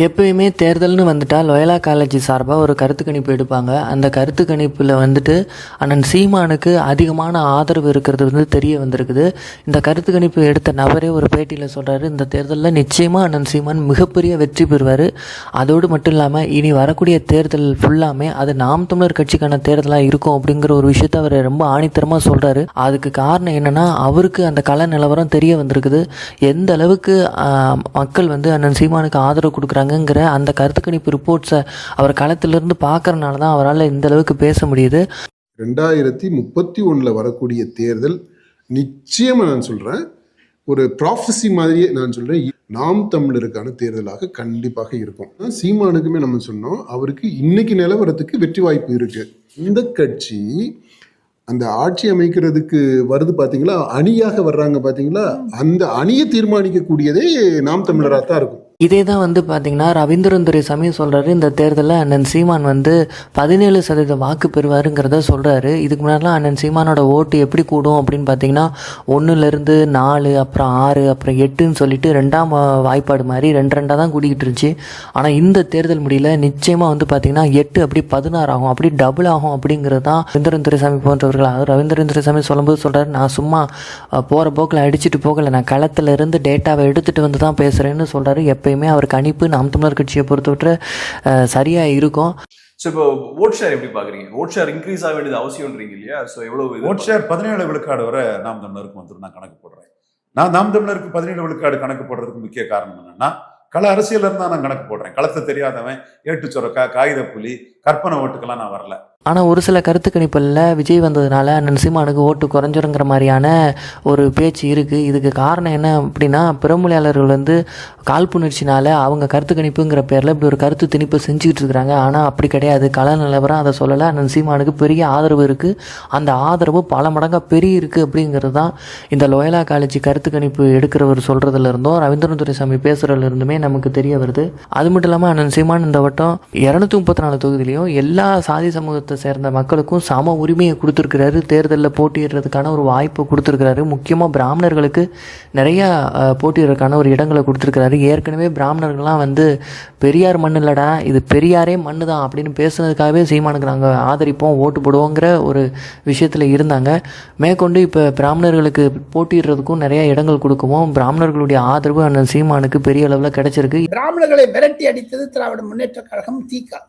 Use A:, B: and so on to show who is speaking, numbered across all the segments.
A: எப்பயுமே தேர்தல்னு வந்துட்டா Loyola college சார்பாக ஒரு கருத்து கணிப்பு எடுப்பாங்க. அந்த கருத்து கணிப்பில் வந்துட்டு அண்ணன் சீமானுக்கு அதிகமான ஆதரவு இருக்கிறது வந்து தெரிய வந்திருக்குது. இந்த கருத்து கணிப்பு எடுத்த நபரே ஒரு பேட்டியில் சொல்கிறாரு, இந்த தேர்தலில் நிச்சயமாக அண்ணன் சீமான் மிகப்பெரிய வெற்றி பெறுவார். அதோடு மட்டும் இல்லாமல் இனி வரக்கூடிய தேர்தல் ஃபுல்லாமே அது நாம் தமிழர் கட்சிக்கான தேர்தலாக இருக்கும் அப்படிங்கிற ஒரு விஷயத்த அவர் ரொம்ப ஆணித்தரமாக சொல்கிறாரு. அதுக்கு காரணம் என்னென்னா, அவருக்கு அந்த கள நிலவரம் தெரிய வந்திருக்குது. எந்த அளவுக்கு மக்கள் வந்து அண்ணன் சீமானுக்கு ஆதரவு கொடுக்குறாங்க அந்த கருத்து கணிப்பு ரிப்போர்ட்ஸை அவர் களத்திலிருந்து பார்க்கறனால தான் அவரால் இந்த அளவுக்கு பேச முடியுது.
B: 2031 வரக்கூடிய தேர்தல் நிச்சயமா நான் சொல்றேன், ஒரு ப்ராஃபஸி மாதிரியே நான் சொல்றேன், நாம் தமிழருக்கான தேர்தலாக கண்டிப்பாக இருக்கும். சீமானுக்குமே நம்ம சொன்னோம், அவருக்கு இன்னைக்கு நிலவரத்துக்கு வெற்றி வாய்ப்பு இருக்கு. இந்த கட்சி அந்த ஆட்சி அமைக்கிறதுக்கு வருது பாத்தீங்களா, அணியாக வர்றாங்க பாத்தீங்களா, அந்த அணியை தீர்மானிக்கக்கூடியதே நாம் தமிழராக தான் இருக்கும்.
A: இதே தான் வந்து பார்த்திங்கன்னா ரவீந்திரன் துரைசாமி சொல்கிறாரு, இந்த தேர்தலில் அண்ணன் சீமான் வந்து 17% வாக்கு பெறுவாருங்கிறத சொல்கிறாரு. இதுக்கு முன்னாடிலாம் அண்ணன் சீமானோட ஓட்டு எப்படி கூடும் அப்படின்னு பார்த்தீங்கன்னா 1லேருந்து 4, அப்புறம் 6, அப்புறம் 8ன்னு சொல்லிட்டு 2ஆம் வாய்ப்பாடு மாதிரி 2 தான் கூடிக்கிட்டு இருந்துச்சு. ஆனால் இந்த தேர்தல் முடியல நிச்சயமாக வந்து பார்த்திங்கன்னா 8 அப்படி 16 ஆகும், அப்படி டபுள் ஆகும் அப்படிங்கிறது தான் ரவீந்திரன் துரைசாமி போன்றவர்கள். அது ரவீந்திரன் துரைசாமி சொல்லும்போது சொல்கிறாரு, நான் சும்மா போகிற போக்கில் அடிச்சுட்டு போகலை, நான் களத்தில் இருந்து டேட்டாவை எடுத்துகிட்டு வந்து தான் பேசுகிறேன்னு சொல்கிறாரு. எப்பயுமே அவர் கணிப்பு நாம் தமிழர் கட்சியை பொறுத்தவரை சரியா இருக்கும்.
C: ஸோ இப்போ ஓட் ஷேர் எப்படி பாக்குறீங்க? ஓட் ஷேர் இன்க்ரீஸ் ஆக வேண்டியது அவசியம்ன்றீங்க இல்லையா? ஸோ எவ்வளவு
D: ஓட் ஷேர் 17 விழுக்காடு வரை நாம் தமிழருக்கு வந்துடும் நான் கணக்கு போடுறேன். நான் நாம் தமிழருக்கு 17 விழுக்காடு கணக்கு போடுறதுக்கு முக்கிய காரணம் என்னன்னா, கள அரசியல் இருந்தா நான் கணக்கு போடுறேன். களத்தை தெரியாதவன், ஏட்டு சொரக்கா, காகித புலி, கற்பனை ஓட்டுக்கெல்லாம் நான் வரல.
A: ஆனால் ஒரு சில கருத்து கணிப்பில் விஜய் வந்ததுனால அண்ணன் சீமானுக்கு ஓட்டு குறைஞ்சிருங்கிற மாதிரியான ஒரு பேச்சு இருக்குது. இதுக்கு காரணம் என்ன அப்படின்னா, பிறமொழியாளர்கள் வந்து காழ்ப்புணர்ச்சினால் அவங்க கருத்து கணிப்புங்கிற பேரில் இப்படி ஒரு கருத்து திணிப்பு செஞ்சுக்கிட்டு இருக்கிறாங்க. ஆனால் அப்படி கிடையாது, கள நிலவரம் அதை சொல்லலை. அண்ணன் சீமானுக்கு பெரிய ஆதரவு இருக்குது, அந்த ஆதரவு பல மடங்காக பெரிய இருக்குது அப்படிங்கிறது தான் இந்த லோயலா காலேஜ் கருத்து கணிப்பு எடுக்கிறவர் சொல்கிறதுல இருந்தும் ரவீந்திரன் துரைசாமி பேசுகிறதுல இருந்துமே நமக்கு தெரிய வருது. அது மட்டும் இல்லாமல் அண்ணன் சீமான் இந்த வட்டம் 234 தொகுதியிலையும் எல்லா சாதி சமூகத்தை சேர்ந்த மக்களுக்கும் சம உரிமையை கொடுத்துருக்கிறாரு. தேர்தலில் போட்டியிடுறதுக்கான ஒரு வாய்ப்பை கொடுத்துருக்கிறாரு. முக்கியமாக பிராமணர்களுக்கு நிறையா போட்டியிடுறதுக்கான ஒரு இடங்களை கொடுத்துருக்கிறாரு. ஏற்கனவே பிராமணர்கள்லாம் வந்து பெரியார் மண் இல்லடா, இது பெரியாரே மண்ணு தான் அப்படின்னு பேசுனதுக்காகவே சீமானுக்கு நாங்கள் ஆதரிப்போம், ஓட்டு போடுவோங்கிற ஒரு விஷயத்தில் இருந்தாங்க. மேற்கொண்டு இப்போ பிராமணர்களுக்கு போட்டியிடுறதுக்கும் நிறைய இடங்கள் கொடுக்கவும் பிராமணர்களுடைய ஆதரவு அண்ணன் சீமானுக்கு பெரிய அளவில் கிடைச்சிருக்கு.
E: பிராமணர்களை விரட்டி அடித்தது திராவிட முன்னேற்ற கழகம் தீகா.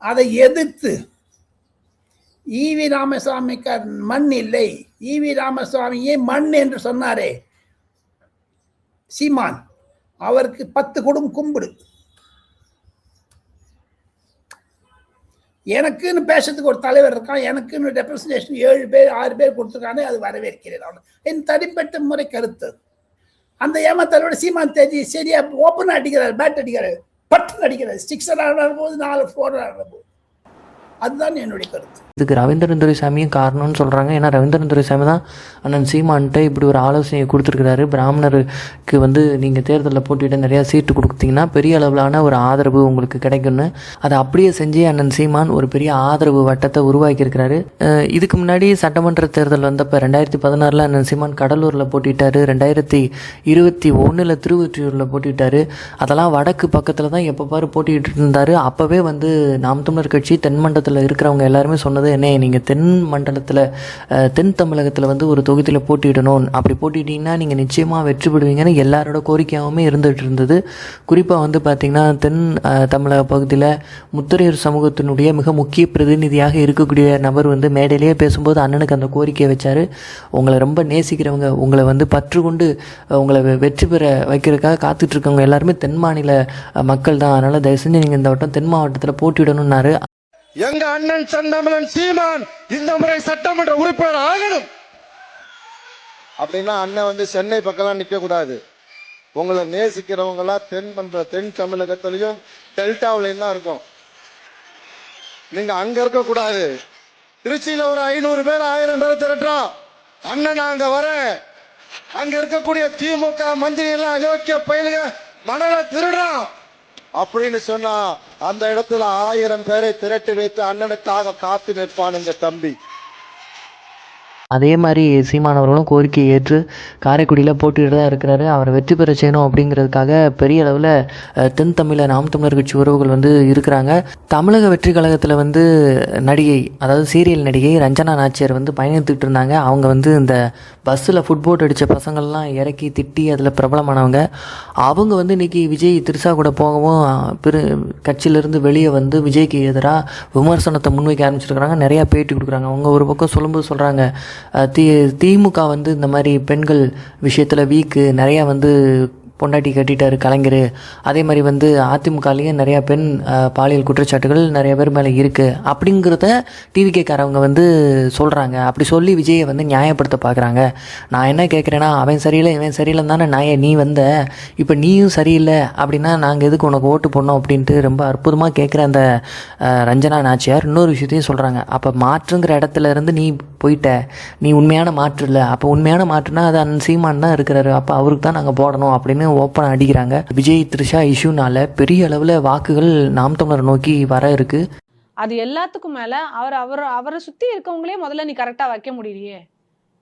E: அதை எதிர்த்து ஈவி ராமசாமிக்கு மண் இல்லை, ஈவி ராமசாமியே மண் என்று சொன்னாரே சீமான், அவருக்கு 10 குடும் கும்பிடு. எனக்குன்னு பேசுறதுக்கு ஒரு தலைவர் இருக்கான், எனக்குன்னு ரெப்ரசன்டேஷன் 7 பேர் 6 பேர் கொடுத்துருக்கானே, அது வரவேற்கிறேன். என் தனிப்பட்ட முறை கருத்து. அந்த ஏமாத்தலோட சீமான் தேதி சரியா ஓப்பன் அடிக்கிறார், பேட் அடிக்கிறார், பட்டு அடிக்கிறார், 6 ஆடுற போது 4 4 ஆடுற போது. அதுதான் என்னுடைய கருத்து.
A: இதுக்கு ரவீந்திரன் துரைசாமியும் காரணம்னு சொல்கிறாங்க. ஏன்னா ரவீந்திரன் துரைசாமி தான் அண்ணன் சீமான்கிட்ட இப்படி ஒரு ஆலோசனையை கொடுத்துருக்கிறாரு. பிராமணருக்கு வந்து நீங்கள் தேர்தலில் போட்டியிட நிறையா சீட்டு கொடுத்தீங்கன்னா பெரிய அளவிலான ஒரு ஆதரவு உங்களுக்கு கிடைக்கும்னு அதை அப்படியே செஞ்சு அண்ணன் சீமான் ஒரு பெரிய ஆதரவு வட்டத்தை உருவாக்கியிருக்கிறாரு. இதுக்கு முன்னாடி சட்டமன்ற தேர்தல் வந்தப்போ 2016 அண்ணன் சீமான் கடலூரில் போட்டிட்டாரு, 2021 திருவொற்றியூரில் போட்டிட்டாரு. அதெல்லாம் வடக்கு பக்கத்தில் தான் எப்போ பாரு போட்டிகிட்டு இருந்தார். அப்போவே வந்து நாம் தமிழர் கட்சி தென் மண்டலத்தில் இருக்கிறவங்க எல்லாருமே சொன்னது என்ன, நீங்கள் தென் மண்டலத்தில் தென் தமிழகத்தில் வந்து ஒரு தொகுதியில் போட்டியிடணும், அப்படி போட்டிட்டீங்கன்னா நீங்கள் நிச்சயமாக வெற்றி பெறுவீங்கன்னு எல்லாரோட கோரிக்கையாகவுமே இருந்துகிட்டு இருந்தது. குறிப்பாக வந்து பார்த்திங்கன்னா தென் தமிழக பகுதியில் முத்தரையர் சமூகத்தினுடைய மிக முக்கிய பிரதிநிதியாக இருக்கக்கூடிய நபர் வந்து மேடையிலேயே பேசும்போது அண்ணனுக்கு அந்த கோரிக்கையை வச்சார். உங்களை ரொம்ப நேசிக்கிறவங்க, உங்களை வந்து பற்று கொண்டு உங்களை வெற்றி பெற வைக்கிறதுக்காக காத்துட்ருக்கவங்க எல்லாருமே தென் மாநில மக்கள் தான், அதனால் தயவு செஞ்சு நீங்கள் இந்த வட்டம் தென் மாவட்டத்தில் போட்டியிடணும்னாரு.
F: எங்க அண்ணன் செந்தமிழன் சீமான் இந்த முறை சட்டமன்ற உறுப்பினர் ஆகணும் அப்படின்னா அண்ணன் வந்து சென்னை பக்கம் நிக்க கூடாது. உங்களை நேசிக்கிறவங்களா தென் தமிழகத்திலையும் டெல்டாவிலையும் தான் இருக்கும். நீங்க அங்க இருக்க கூடாது. திருச்சியில ஒரு 500 பேர் 1000 பேர் திரட்டுறோம், அண்ணன் அங்க வர அங்க இருக்கக்கூடிய திமுக மந்திரி எல்லாம் அயோக்கிய பயிலுங்க மணலை திருடுறோம் அப்படின்னு சொன்னா அந்த இடத்துல 1000 பேரை திரட்டி வைத்து அண்ணனுக்காக காத்து நிற்பான் எங்க தம்பி.
A: அதே மாதிரி சீமான் அவர்களும் கோரிக்கையை ஏற்று காரைக்குடியில் போட்டிட்டு தான் இருக்கிறாரு. அவரை வெற்றி பெற செய்யணும் அப்படிங்கிறதுக்காக பெரிய அளவில் தென் தமிழ நாம் தமிழர் கட்சி உறவுகள் வந்து இருக்கிறாங்க. தமிழக வெற்றி கழகத்தில் வந்து நடிகை, அதாவது சீரியல் நடிகை ரஞ்சனா நாச்சியார் வந்து பயணித்துக்கிட்டு இருந்தாங்க. அவங்க வந்து இந்த பஸ்ஸில் ஃபுட்போட் அடித்த பசங்கள்லாம் இறக்கி திட்டி அதில் பிரபலமானவங்க. அவங்க வந்து இன்றைக்கி விஜய் திருசா கூட போகவும் கட்சியிலேருந்து வெளியே வந்து விஜய்க்கு எதிராக விமர்சனத்தை முன்வைக்க ஆரம்பிச்சிருக்கிறாங்க. நிறையா பேட்டி கொடுக்குறாங்க. அவங்க ஒரு பக்கம் சொல்லும்போது சொல்கிறாங்க, திமுக வந்து இந்த மாதிரி பெண்கள் விஷயத்தில் வீக்கு, நிறையா வந்து பொண்டாட்டி கட்டிட்டார் கலைஞர். அதே மாதிரி வந்து அதிமுகலேயும் நிறையா பெண் பாலியல் குற்றச்சாட்டுகள் நிறைய பேர் மேலே இருக்குது அப்படிங்கிறத டிவிகேக்காரவங்க வந்து சொல்கிறாங்க. அப்படி சொல்லி விஜயை வந்து நியாயப்படுத்த பார்க்குறாங்க. நான் என்ன கேட்குறேன்னா, அவன் சரியில்லை இவன் சரியில்லைன்னு தானே நாயை நீ வந்த, இப்போ நீயும் சரியில்லை அப்படின்னா நாங்கள் எதுக்கு உனக்கு ஓட்டு போடணும் அப்படின்ட்டு ரொம்ப அற்புதமாக கேட்குற அந்த ரஞ்சனா நாச்சியார் இன்னொரு விஷயத்தையும் சொல்கிறாங்க. அப்போ மாற்றுங்கிற இடத்துல இருந்து நீ போயிட்ட, நீ உண்மையான மாற்று இல்லை, அப்போ உண்மையான மாற்றுனா அது அண்ணன் சீமான் தான் இருக்கிறாரு, அப்போ அவருக்கு தான் நாங்கள் போடணும் அப்படின்னு ஓப்பனாக அடிக்கிறாங்க. விஜய் த்ரிஷா இஷ்யூனால பெரிய அளவில் வாக்குகள் நாம் தமிழர் நோக்கி வர இருக்கு.
G: அது எல்லாத்துக்கும் மேல அவரை சுத்தி இருக்கவங்களே முதல்ல நீ கரெக்டா வைக்க முடியலையே.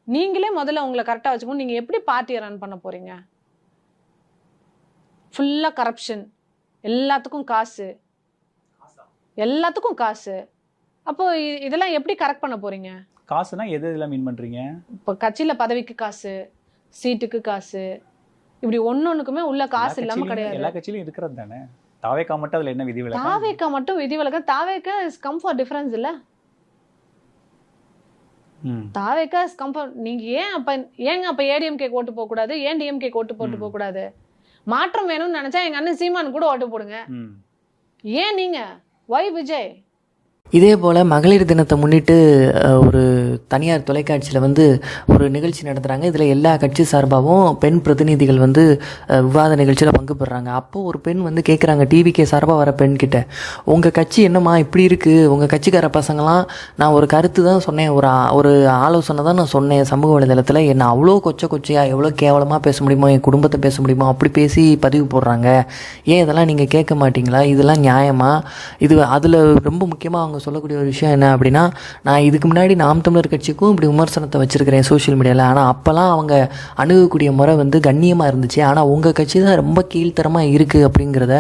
G: நீங்களே முதல்ல உங்களை கரெக்டா வச்சுக்கணும். நீங்க எப்படி பார்ட்டியை ரன் பண்ண போறீங்க? ஃபுல்லா கரப்ஷன், எல்லாத்துக்கும் காசு. அப்போ இதெல்லாம் எப்படி கரெக்ட் பண்ண போறீங்க?
H: காசுனா எது இதெல்லாம் மீன் பண்றீங்க?
G: இப்போ கட்சியில பதவிக்கு காசு, சீட்டுக்கு காசு, இப்படி ஒன்னொன்னுக்குமே உள்ள காசு இல்லாம கிடையாது.
H: எல்லா கட்சியிலும் இருக்கிறது தானே. தாவேக்கா மட்டும் அதுல என்ன விதிவிலக்கு?
G: தாவேக்கா மட்டும் விதிவிலக்கு. தாவேக்கா இஸ் கம் ஃபார் டிஃபரன்ஸ் இல்ல. தாவேக்கா இஸ் கம் ஃபார். நீங்க ஏங்க அப்ப ஏடிஎம்கே ஓட்டு போக கூடாது, ஏன் டிஎம்கே ஓட்டு போட்டு போக கூடாது? மாற்றம் வேணும்னு நினைச்சா எங்க அண்ணன் சீமான் கூட ஓட்டு போடுங்க. ஏன் நீங்க ஒய் விஜய்?
A: இதே போல் மகளிர் தினத்தை முன்னிட்டு ஒரு தனியார் தொலைக்காட்சியில் வந்து ஒரு நிகழ்ச்சி நடத்துகிறாங்க. இதில் எல்லா கட்சி சார்பாகவும் பெண் பிரதிநிதிகள் வந்து விவாத நிகழ்ச்சியில் பங்கு பெறுறாங்க. அப்போது ஒரு பெண் வந்து கேட்குறாங்க, டிவிகே சார்பாக வர பெண்கிட்ட, உங்கள் கட்சி என்னம்மா இப்படி இருக்குது, உங்கள் கட்சிக்கார பசங்களாம், நான் ஒரு கருத்து தான் சொன்னேன், ஒரு ஆலோசனை தான் நான் சொன்னேன் சமூக வலைதளத்தில், என்னை அவ்வளோ கொச்சையாக எவ்வளோ கேவலமாக பேச முடியுமோ, என் குடும்பத்தை பேச முடியுமோ அப்படி பேசி பதிவு போடுறாங்க. ஏன் இதெல்லாம் நீங்கள் கேட்க மாட்டீங்களா? இதெல்லாம் நியாயமா? இது அதில் ரொம்ப முக்கியமாக அவங்க சொல்லக்கூடிய ஒரு விஷயம் என்ன அப்படின்னா, நான் இதுக்கு முன்னாடி நாம் தமிழர் கட்சிக்கும் இப்படி விமர்சனத்தை வச்சிருக்கிறேன் சோஷியல் மீடியாவில். ஆனால் அப்போல்லாம் அவங்க அணுகக்கூடிய முறை வந்து கண்ணியமாக இருந்துச்சு. ஆனால் உங்கள் கட்சி தான் ரொம்ப கீழ்த்தரமாக இருக்குது அப்படிங்கிறத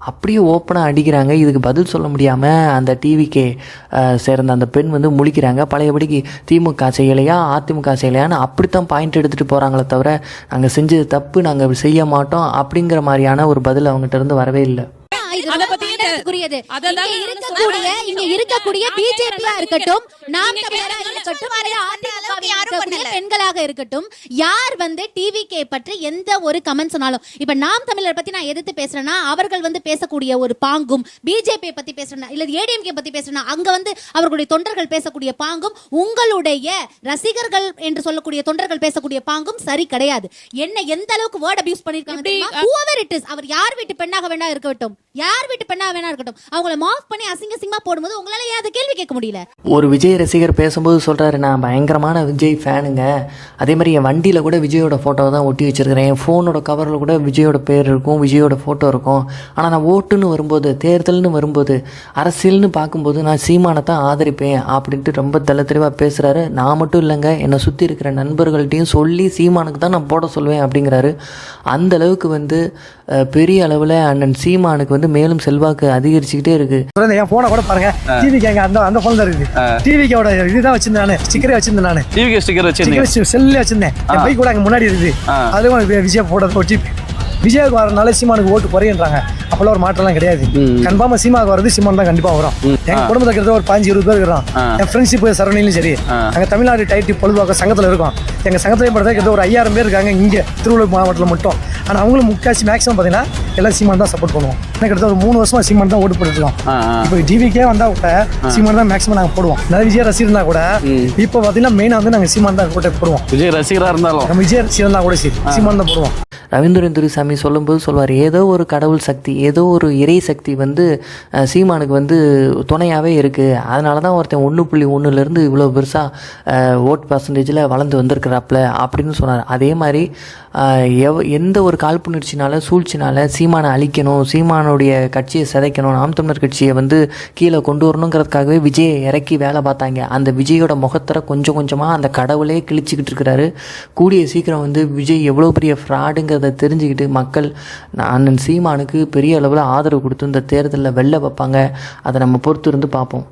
A: அப்படியே ஓப்பனாக அடிக்கிறாங்க. இதுக்கு பதில் சொல்ல முடியாமல் அந்த டிவிக்கே சேர்ந்த அந்த பெண் வந்து முழிக்கிறாங்க. பழையபடிக்கு திமுக செய்யலையா அதிமுக செய்யலையான்னு அப்படித்தான் பாயிண்ட் எடுத்துகிட்டு போகிறாங்களே தவிர, நாங்கள் செஞ்சது தப்பு, நாங்கள் செய்ய மாட்டோம் அப்படிங்கிற மாதிரியான ஒரு பதில் அவங்ககிட்ட இருந்து வரவே இல்லை.
I: இங்க இருக்கக்கூடிய பிஜேபியா இருக்கட்டும், நாம் தமிழரா இருக்கட்டும், பெண்களாக இருக்கட்டும், யார் வந்து டிவிகே பற்றி எந்த ஒரு கமெண்ட் சொன்னாலும், இப்ப நாம் தமிழர் பத்தி நான் எதிர்த்து பேசுறேன்னா அவர்கள் வந்து பேசக்கூடிய ஒரு பாங்கும், பிஜேபி பத்தி பேசுறேன்னா இல்ல ஏடிஎம்கே பத்தி பேசுறேன்னா அங்க வந்து அவர்களுடைய தொண்டர்கள் பேசக்கூடிய பாங்கும், உங்களுடைய ரசிகர்கள் என்று சொல்லக்கூடிய தொண்டர்கள் பேசக்கூடிய பாங்கும் சரி கிடையாது. என்ன எந்த அளவுக்கு வேர்ட் அபியூஸ் பண்ணிருக்காங்க தெரியுமா? whoever it is, அவர் யார் வீட்டு பெண்ணாக வேணா இருக்கட்டும், யார் வீட்டு பெண்ணாக வேணா இருக்கட்டும், அவங்கள மாஃப் பண்ணி அசிங்கமா போடும்போது உங்களால ஏன் அதை கேள்வி கேட்க முடியல?
A: ஒரு விஜய் ரசிகர் பேசும்போது சொல்றாரு, நான் பயங்கரமான விஜய் ஃபேனுங்க, அதே மாதிரி என் வண்டியில கூட விஜயோட போட்டோ தான் ஒட்டி வச்சிருக்கிறேன், என் போனோட கவர்ல கூட விஜயோட பேர் இருக்கும், விஜயோட போட்டோ இருக்கும். ஆனா நான் ஓட்டுன்னு வரும்போது, தேர்தல்னு வரும்போது, அரசியல்னு பார்க்கும்போது நான் சீமானை தான் ஆதரிப்பேன் அப்படின்ட்டு ரொம்ப தெளிவா பேசுறாரு. நான் மட்டும் இல்லைங்க, என்னை சுற்றி இருக்கிற நண்பர்கள்ட்டையும் சொல்லி சீமானுக்கு தான் நான் போட சொல்வேன் அப்படிங்கிறாரு. அந்த அளவுக்கு வந்து பெரிய அளவில் அண்ணன் சீமானுக்கு வந்து மேலும் செல்வாக்கு அதிகரிச்சுக்கிட்டே இருக்கு.
J: என் போனை கூட பாருங்க, டிவிக்கு அந்த போன் தான் இருக்கு. டிவிக்கோட இதுதான் வச்சிருந்தேன், ஸ்டிக்கரே வச்சிருந்தேன், நான் டிவிக்கு ஸ்டிக்கர் வச்சிருந்தேன், செல்லே வச்சிருந்தேன். என் பைக் கூட அங்கே முன்னாடி இருக்குது. அதுவும் விஜய் போட்டோ ஒட்டி விஜய்க்கு வரனால சீமானுக்கு ஓட்டு குறையன்றாங்க. அப்பெல்லாம் ஒரு மாற்றம்லாம் கிடையாது. கன்ஃபார்மா சீமானுக்கு வரது சீமான் தான் கண்டிப்பா வரும். எங்க குடும்பத்துல இருக்கிற ஒரு 15-20 பேர் இருக்கிறோம். என் ஃப்ரெண்ட்ஷிப் சரௌண்டிங்லும் சரி, அங்க தமிழ்நாடு டைட்டி பொழுதுவாக்க சங்கத்துல இருக்கோம். எங்க சங்கத்திலையும் பார்த்தா ஒரு 5000 பேர் இருக்காங்க இங்க திருவள்ளூர் மாவட்டத்தில் மட்டும். ஆனா அவங்களும் முக்காசி மேக்ஸிமம் பாத்தீங்கன்னா எல்லாம் சீமான் தான் சப்போர்ட் பண்ணுவோம். எனக்கு கிட்ட ஒரு 3 வருஷமா சீமான் தான் ஓட்டு போட்டுருக்கோம். இப்போ டிவிக்கே வந்தா கூட சீமான் தான் மேக்ஸிமம் நாங்க போடுவோம். நிறைய விஜய் ரசிகர் இருந்தா கூட இப்போ பாத்தீங்கன்னா மெயினா வந்து நாங்க சீமான் தான் ஓட்டு போடுவோம். விஜய் ரசிகரா இருந்தாலும் நம்ம விஜய் ரசிகர் இருந்தா கூட சரி சீமான் தான் போடுவோம்.
A: ரவீந்திரன் துரைசாமி சொல்லும்போது சொல்வார், ஏதோ ஒரு கடவுள் சக்தி, ஏதோ ஒரு இறை சக்தி வந்து சீமானுக்கு வந்து துணையாகவே இருக்குது, அதனால தான் ஒருத்தன் 1.1 இவ்வளோ பெருசாக ஓட் பர்சன்டேஜில் வளர்ந்து வந்திருக்கிறாப்புல அப்படின்னு சொன்னார். அதே மாதிரி எந்த ஒரு காழ்ப்புணர்ச்சினால சூழ்ச்சினால சீமானை அழிக்கணும், சீமானுடைய கட்சியை சிதைக்கணும், நாம் தமிழர் கட்சியை வந்து கீழே கொண்டு வரணுங்கிறதுக்காகவே விஜயை இறக்கி வேலை பார்த்தாங்க. அந்த விஜயோட முகத்தரை கொஞ்சம் கொஞ்சமாக அந்த கடவுளே கிழிச்சிக்கிட்டு இருக்கிறாரு. கூடிய சீக்கிரம் வந்து விஜய் எவ்வளோ பெரிய ஃப்ராடுங்கிறத தெரிஞ்சுக்கிட்டு மக்கள் அண்ணன் சீமானுக்கு பெரிய அளவில் ஆதரவு கொடுத்து இந்த தேர்தலில் வெல்ல வைப்பாங்க. அதை நம்ம பொறுத்து இருந்து பார்ப்போம்.